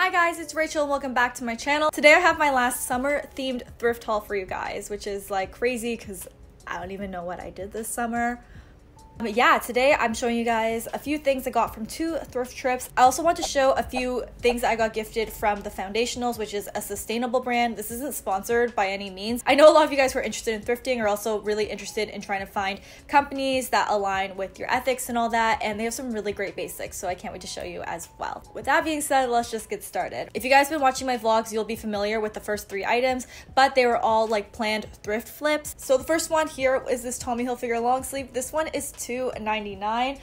Hi guys, it's Rachel and welcome back to my channel. Today I have my last summer themed thrift haul for you guys, which is like crazy because I don't even know what I did this summer. But yeah, today I'm showing you guys a few things I got from 2 thrift trips. I also want to show a few things I got gifted from The Foundationals, which is a sustainable brand. This isn't sponsored by any means. I know a lot of you guys who are interested in thrifting are also really interested in trying to find companies that align with your ethics and all that, and they have some really great basics, so I can't wait to show you as well. With that being said, let's just get started. If you guys have been watching my vlogs, you'll be familiar with the first 3 items, but they were all like planned thrift flips. So the first one here is this Tommy Hilfiger long sleeve. This one is $2.99.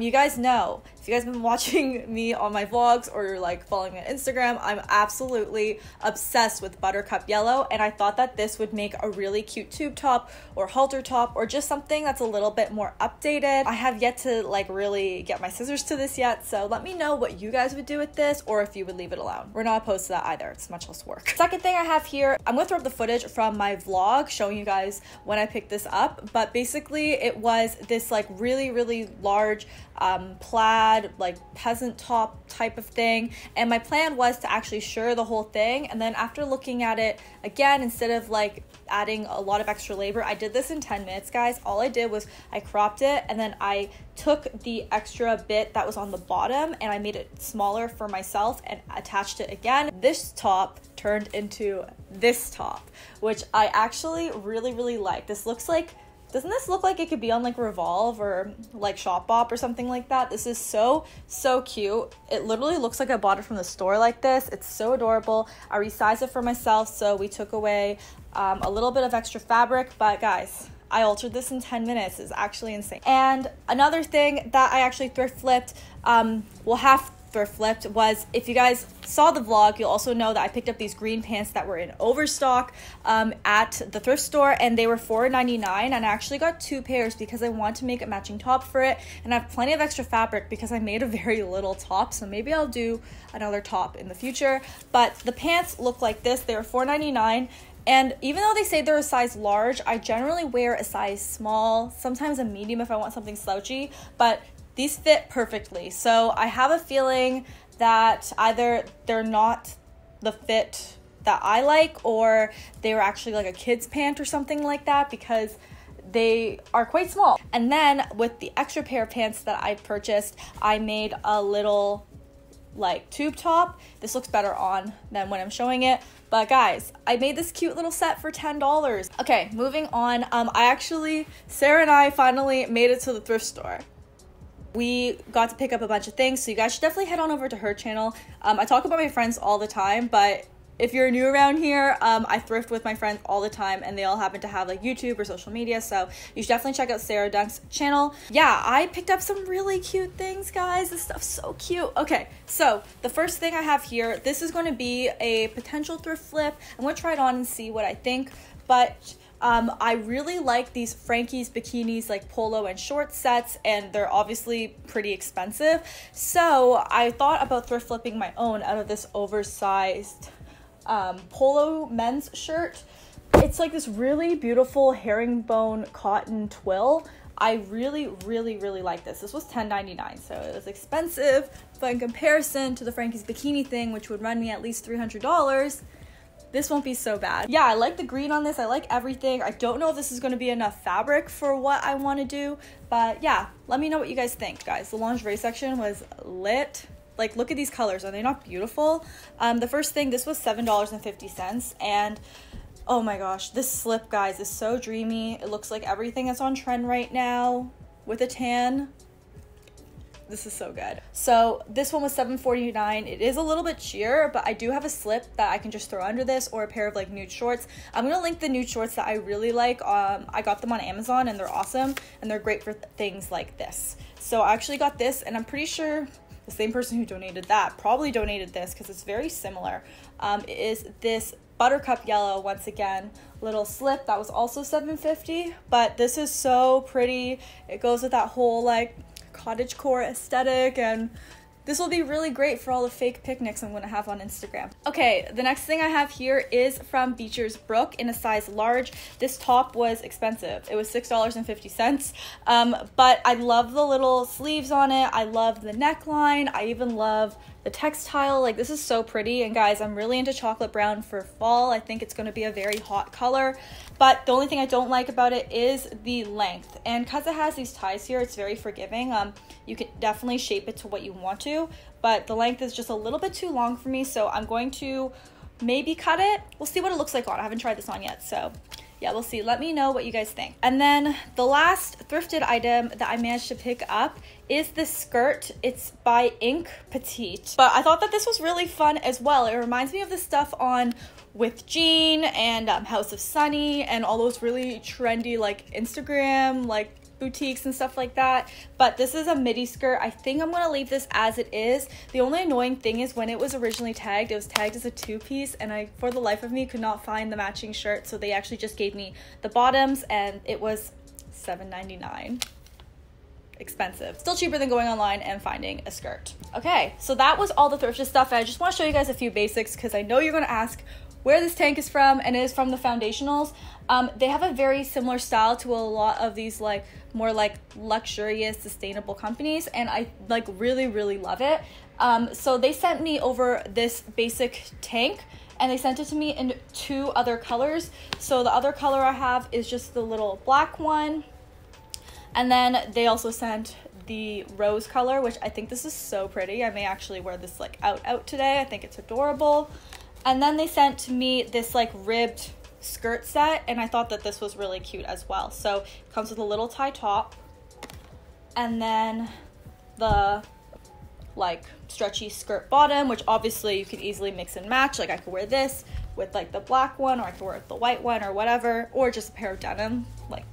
You guys know, if you guys have been watching me on my vlogs or you're like following me on Instagram, I'm absolutely obsessed with buttercup yellow, and I thought that this would make a really cute tube top or halter top or just something that's a little bit more updated. I have yet to like really get my scissors to this yet, so let me know what you guys would do with this or if you would leave it alone. We're not opposed to that either. It's much less work. Second thing I have here, I'm gonna throw up the footage from my vlog showing you guys when I picked this up, but basically it was this like really large plaid like peasant top type of thing, and my plan was to actually shirr the whole thing, and then after looking at it again, instead of like adding a lot of extra labor, I did this in 10 minutes, guys. All I did was I cropped it, and then I took the extra bit that was on the bottom and I made it smaller for myself and attached it again. This top turned into this top, which I actually really like. This looks like, doesn't this look like it could be on like Revolve or like Shopbop or something like that? This is so cute. It literally looks like I bought it from the store like this. It's so adorable. I resized it for myself, so we took away a little bit of extra fabric, but guys, I altered this in 10 minutes. It's actually insane. And another thing that I actually thrift flipped, thrift flipped, was, if you guys saw the vlog, you'll also know that I picked up these green pants that were in overstock at the thrift store, and they were $4.99, and I actually got 2 pairs because I want to make a matching top for it, and I have plenty of extra fabric because I made a very little top, so maybe I'll do another top in the future. But the pants look like this. They were $4.99. And even though they say they're a size large, I generally wear a size small, sometimes a medium if I want something slouchy, but these fit perfectly. So I have a feeling that either they're not the fit that I like, or they were actually like a kid's pant or something like that, because they are quite small. And then with the extra pair of pants that I purchased, I made a little like tube top. This looks better on than when I'm showing it, but guys, I made this cute little set for $10. Okay, moving on. Sarah and I finally made it to the thrift store. We got to pick up a bunch of things, so you guys should definitely head on over to her channel. I talk about my friends all the time, but if you're new around here, I thrift with my friends all the time, and they all happen to have like YouTube or social media, so you should definitely check out Sarah Dunk's channel. Yeah, I picked up some really cute things, guys. This stuff's so cute. Okay, so the first thing I have here, this is going to be a potential thrift flip. I'm going to try it on and see what I think, but I really like these Frankie's bikinis, like polo and short sets, and they're obviously pretty expensive, so I thought about thrift flipping my own out of this oversized polo men's shirt. It's like this really beautiful herringbone cotton twill. I really like this. This was $10.99, so it was expensive, but in comparison to the Frankie's bikini thing, which would run me at least $300, this won't be so bad. Yeah, I like the green on this. I like everything. I don't know if this is going to be enough fabric for what I want to do, but yeah, let me know what you guys think, guys. The lingerie section was lit. Like, look at these colors. Are they not beautiful? The first thing, this was $7.50, and oh my gosh, this slip, guys, is so dreamy. It looks like everything that's on trend right now with a tan. This is so good. So this one was $7.49. It is a little bit sheer, but I do have a slip that I can just throw under this, or a pair of like nude shorts. I'm gonna link the nude shorts that I really like. I got them on Amazon, and they're awesome, and they're great for things like this. So I actually got this, and I'm pretty sure the same person who donated that probably donated this because it's very similar. It is this buttercup yellow, once again, little slip that was also $7.50, but this is so pretty. It goes with that whole like cottagecore aesthetic, and This will be really great for all the fake picnics I'm going to have on Instagram. Okay, the next thing I have here is from Beechers Brook in a size large. This top was expensive. It was $6.50, but I love the little sleeves on it. I love the neckline. I even love the textile. Like, this is so pretty. And guys, I'm really into chocolate brown for fall. I think it's going to be a very hot color, but the only thing I don't like about it is the length. And because it has these ties here, it's very forgiving. You can definitely shape it to what you want to, but the length is just a little bit too long for me, so I'm going to maybe cut it. We'll see what it looks like on. I haven't tried this on yet, so yeah, we'll see. Let me know what you guys think. And then the last thrifted item that I managed to pick up is this skirt. It's by Petite. But I thought that this was really fun as well. It reminds me of the stuff on With Jean and House of Sunny and all those really trendy like Instagram like boutiques and stuff like that. But this is a midi skirt. I think I'm gonna leave this as it is. The only annoying thing is when it was originally tagged, it was tagged as a 2-piece, and I, for the life of me, could not find the matching shirt, so they actually just gave me the bottoms, and it was $7.99. Expensive. Still cheaper than going online and finding a skirt. Okay, so that was all the thrifted stuff, and I just want to show you guys a few basics because I know you're gonna ask where this tank is from, and it is from the Foundationals. They have a very similar style to a lot of these like more like luxurious sustainable companies, and I like really love it. So they sent me over this basic tank, and they sent it to me in 2 other colors. So the other color I have is just the little black one, and then they also sent the rose color, which I think this is so pretty. I may actually wear this like out today. I think it's adorable. And then they sent to me this like ribbed skirt set, and I thought that this was really cute as well. So it comes with a little tie top, and then the like stretchy skirt bottom, which obviously you can easily mix and match. Like I could wear this with like the black one, or I could wear it with the white one or whatever, or just a pair of denim like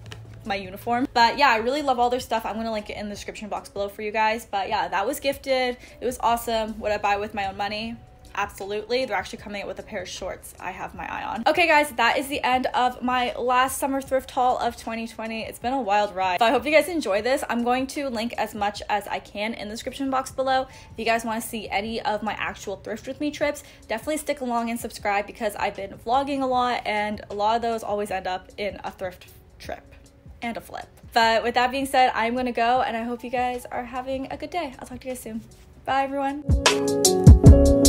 my uniform. But yeah, I really love all their stuff. I'm gonna link it in the description box below for you guys. But yeah, that was gifted. It was awesome. Would I buy with my own money? Absolutely. They're actually coming out with a pair of shorts I have my eye on. Okay guys, that is the end of my last summer thrift haul of 2020. It's been a wild ride. So I hope you guys enjoy this. I'm going to link as much as I can in the description box below. If you guys want to see any of my actual thrift with me trips, definitely stick along and subscribe because I've been vlogging a lot, and a lot of those always end up in a thrift trip and a flip. But with that being said, I'm gonna go, and I hope you guys are having a good day. I'll talk to you guys soon. Bye everyone.